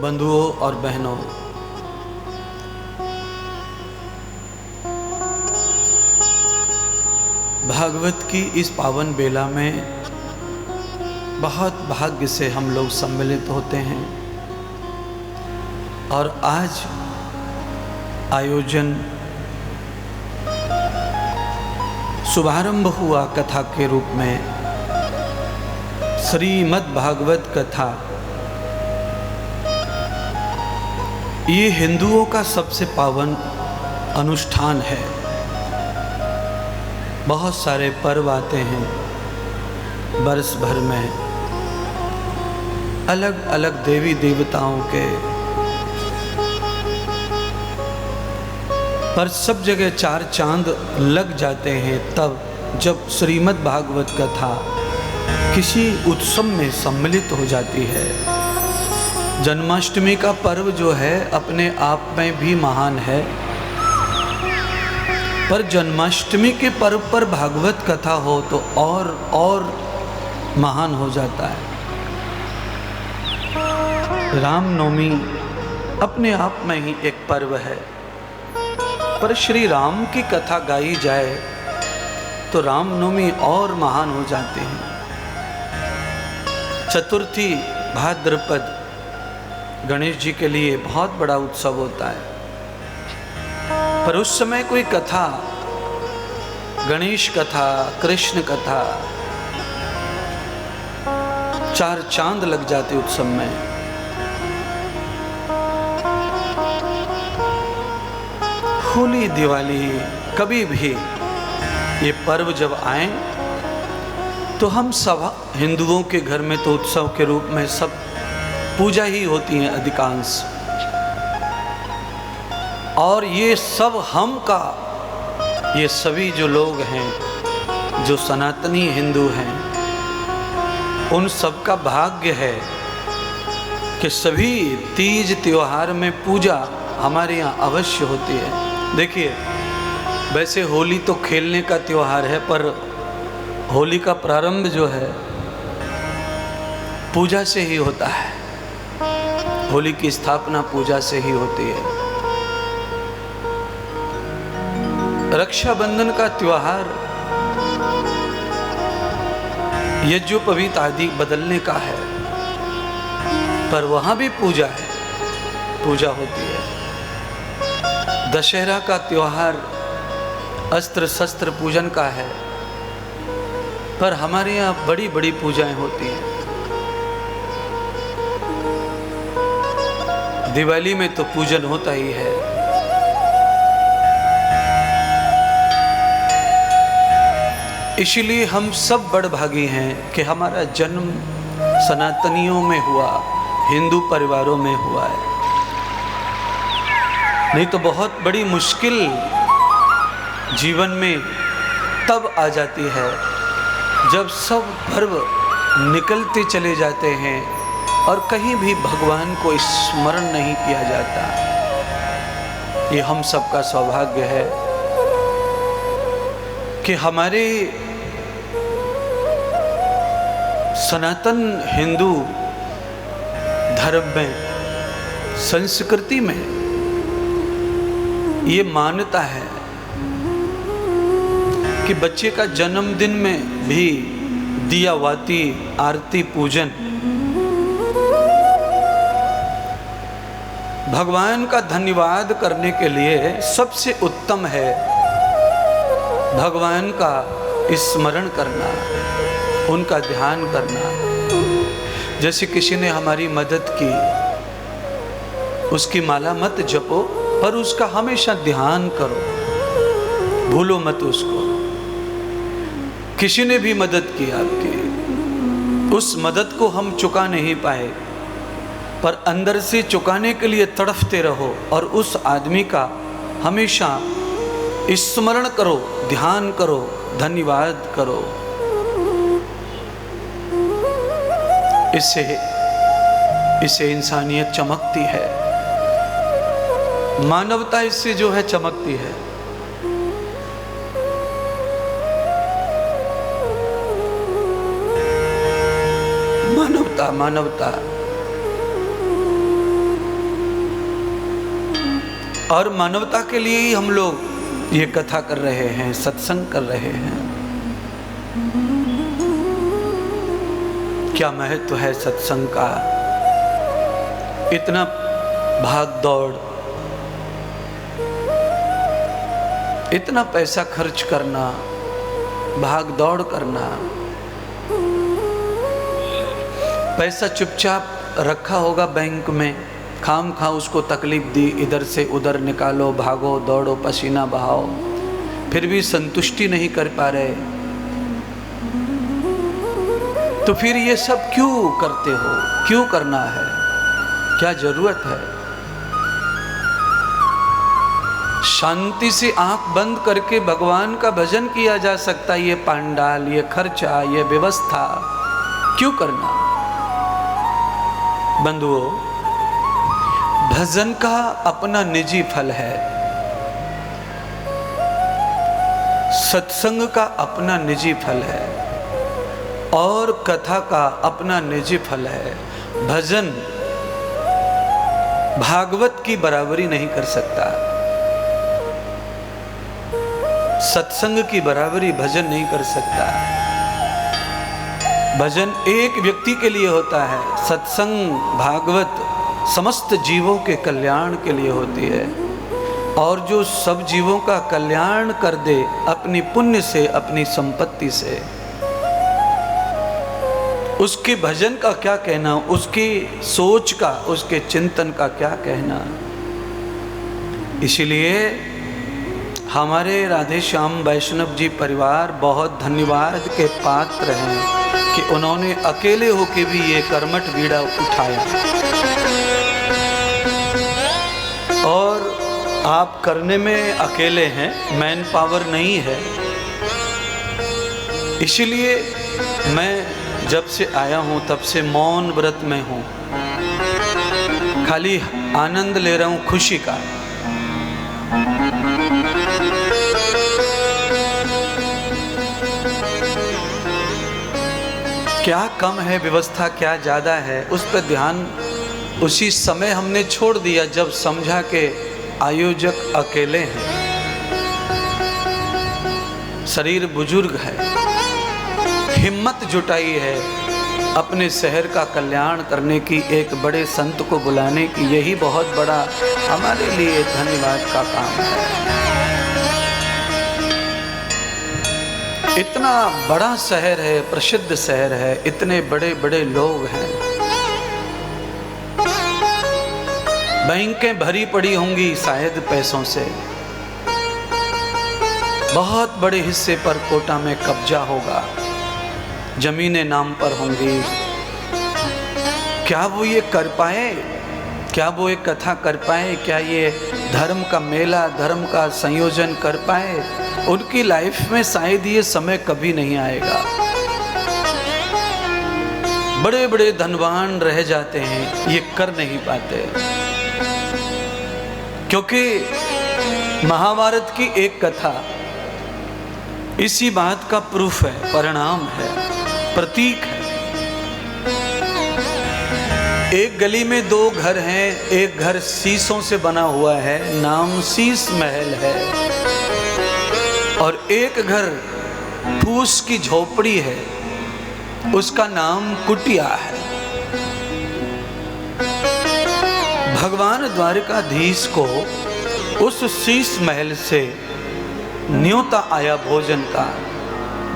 बंधुओं और बहनों, भागवत की इस पावन बेला में बहुत भाग्य से हम लोग सम्मिलित होते हैं और आज आयोजन शुभारंभ हुआ कथा के रूप में। श्रीमद् भागवत कथा ये हिंदुओं का सबसे पावन अनुष्ठान है। बहुत सारे पर्व आते हैं वर्ष भर में, अलग अलग देवी देवताओं के, पर सब जगह चार चांद लग जाते हैं तब जब श्रीमद् भागवत कथा किसी उत्सव में सम्मिलित हो जाती है। जन्माष्टमी का पर्व जो है अपने आप में भी महान है, पर जन्माष्टमी के पर्व पर भागवत कथा हो तो और महान हो जाता है। रामनवमी अपने आप में ही एक पर्व है, पर श्री राम की कथा गाई जाए तो रामनवमी और महान हो जाते हैं। चतुर्थी भाद्रपद गणेश जी के लिए बहुत बड़ा उत्सव होता है, पर उस समय कोई कथा, गणेश कथा, कृष्ण कथा, चार चांद लग जाते उत्सव में। होली, दिवाली, कभी भी ये पर्व जब आए तो हम सब हिंदुओं के घर में तो उत्सव के रूप में सब पूजा ही होती है अधिकांश, और ये सब हम का, ये सभी जो लोग हैं जो सनातनी हिंदू हैं उन सब का भाग्य है कि सभी तीज त्योहार में पूजा हमारे यहाँ अवश्य होती है। देखिए, वैसे होली तो खेलने का त्योहार है, पर होली का प्रारंभ जो है पूजा से ही होता है। होली की स्थापना पूजा से ही होती है। रक्षाबंधन का त्योहार यज्ञोपवीत आदि बदलने का है, पर वहां भी पूजा है, पूजा होती है। दशहरा का त्योहार अस्त्र शस्त्र पूजन का है, पर हमारे यहाँ बड़ी बड़ी पूजाएं होती हैं। दिवाली में तो पूजन होता ही है। इसलिए हम सब बड़भागी हैं कि हमारा जन्म सनातनियों में हुआ, हिंदू परिवारों में हुआ है। नहीं तो बहुत बड़ी मुश्किल जीवन में तब आ जाती है जब सब पर्व निकलते चले जाते हैं और कहीं भी भगवान को स्मरण नहीं किया जाता। ये हम सबका सौभाग्य है कि हमारे सनातन हिंदू धर्म में, संस्कृति में ये मान्यता है कि बच्चे का जन्मदिन में भी दियावाती, आरती पूजन भगवान का धन्यवाद करने के लिए सबसे उत्तम है। भगवान का स्मरण करना, उनका ध्यान करना। जैसे किसी ने हमारी मदद की, उसकी माला मत जपो, पर उसका हमेशा ध्यान करो, भूलो मत उसको। किसी ने भी मदद की आपकी, उस मदद को हम चुका नहीं पाए, पर अंदर से चुकाने के लिए तड़फते रहो और उस आदमी का हमेशा स्मरण करो, ध्यान करो, धन्यवाद करो। इससे इंसानियत चमकती है, मानवता इससे जो है चमकती है। मानवता और मानवता के लिए ही हम लोग ये कथा कर रहे हैं, सत्संग कर रहे हैं। क्या महत्व है सत्संग का। इतना भाग दौड़, इतना पैसा खर्च करना, भाग दौड़ करना, पैसा चुपचाप रखा होगा बैंक में, खाम खा उसको तकलीफ दी, इधर से उधर निकालो, भागो दौड़ो, पसीना बहाओ, फिर भी संतुष्टि नहीं कर पा रहे। तो फिर ये सब क्यों करते हो, क्यों करना है, क्या जरूरत है। शांति से आंख बंद करके भगवान का भजन किया जा सकता है। ये पांडाल, ये खर्चा, ये व्यवस्था क्यों करना। बंधुओं, भजन का अपना निजी फल है, सत्संग का अपना निजी फल है, और कथा का अपना निजी फल है। भजन भागवत की बराबरी नहीं कर सकता, सत्संग की बराबरी भजन नहीं कर सकता। भजन एक व्यक्ति के लिए होता है, सत्संग भागवत समस्त जीवों के कल्याण के लिए होती है। और जो सब जीवों का कल्याण कर दे अपनी पुण्य से, अपनी संपत्ति से, उसके भजन का क्या कहना, उसकी सोच का, उसके चिंतन का क्या कहना। इसलिए हमारे राधे श्याम वैष्णव जी परिवार बहुत धन्यवाद के पात्र हैं कि उन्होंने अकेले होके भी ये कर्मठ बीड़ा उठाया। और आप करने में अकेले हैं, मैन पावर नहीं है। इसलिए मैं जब से आया हूँ तब से मौन व्रत में हूँ, खाली आनंद ले रहा हूँ खुशी का। क्या कम है व्यवस्था, क्या ज़्यादा है, उस पर ध्यान उसी समय हमने छोड़ दिया जब समझा कि आयोजक अकेले हैं, शरीर बुजुर्ग है, हिम्मत जुटाई है अपने शहर का कल्याण करने की, एक बड़े संत को बुलाने की। यही बहुत बड़ा हमारे लिए धन्यवाद का काम है। इतना बड़ा शहर है, प्रसिद्ध शहर है, इतने बड़े बड़े लोग हैं, बैंकें भरी पड़ी होंगी शायद पैसों से, बहुत बड़े हिस्से पर कोटा में कब्जा होगा, जमीनें नाम पर होंगी। क्या वो ये कर पाए, क्या वो एक कथा कर पाए, क्या ये धर्म का मेला, धर्म का संयोजन कर पाए। उनकी लाइफ में शायद ये समय कभी नहीं आएगा। बड़े बड़े धनवान रह जाते हैं, ये कर नहीं पाते, क्योंकि महाभारत की एक कथा इसी बात का प्रूफ है, परिणाम है, प्रतीक है। एक गली में दो घर हैं, एक घर शीशों से बना हुआ है, नाम शीश महल है, और एक घर फूस की झोपड़ी है, उसका नाम कुटिया है। भगवान द्वारिकाधीश को उस शीश महल से न्योता आया भोजन का।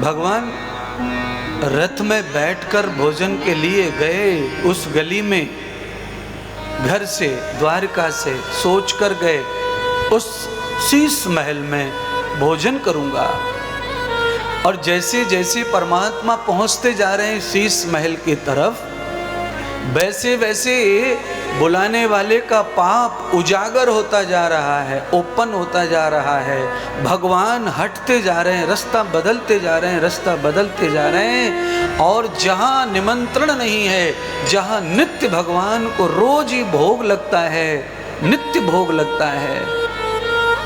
भगवान रथ में बैठकर भोजन के लिए गए, उस गली में घर से, द्वारका से सोच कर गए उस शीश महल में भोजन करूंगा। और जैसे जैसे परमात्मा पहुंचते जा रहे हैं शीश महल की तरफ, वैसे वैसे बुलाने वाले का पाप उजागर होता जा रहा है, ओपन होता जा रहा है। भगवान हटते जा रहे हैं, रास्ता बदलते जा रहे हैं, रास्ता बदलते जा रहे हैं। और जहाँ निमंत्रण नहीं है, जहाँ नित्य भगवान को रोज ही भोग लगता है, नित्य भोग लगता है,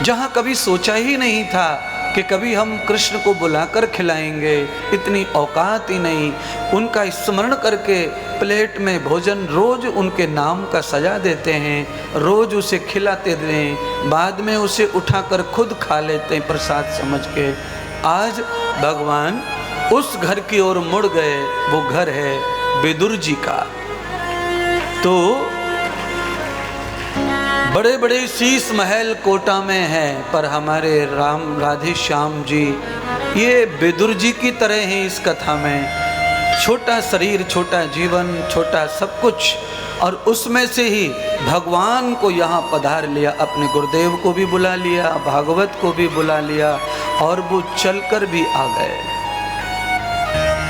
जहाँ कभी सोचा ही नहीं था कि कभी हम कृष्ण को बुलाकर खिलाएंगे, इतनी औकात ही नहीं। उनका स्मरण करके प्लेट में भोजन रोज उनके नाम का सजा देते हैं, रोज उसे खिलाते हैं, बाद में उसे उठाकर खुद खा लेते हैं प्रसाद समझ के। आज भगवान उस घर की ओर मुड़ गए, वो घर है विदुर जी का। तो बड़े बड़े शीश महल कोटा में हैं, पर हमारे राम राधे श्याम जी ये विदुर जी की तरह हैं इस कथा में। छोटा शरीर, छोटा जीवन, छोटा सब कुछ, और उसमें से ही भगवान को यहाँ पधार लिया, अपने गुरुदेव को भी बुला लिया, भागवत को भी बुला लिया, और वो चलकर भी आ गए।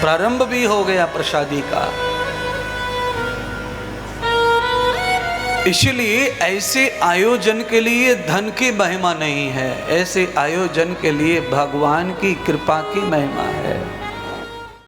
प्रारंभ भी हो गया प्रसादी का। इसलिए ऐसे आयोजन के लिए धन की महिमा नहीं है, ऐसे आयोजन के लिए भगवान की कृपा की महिमा है।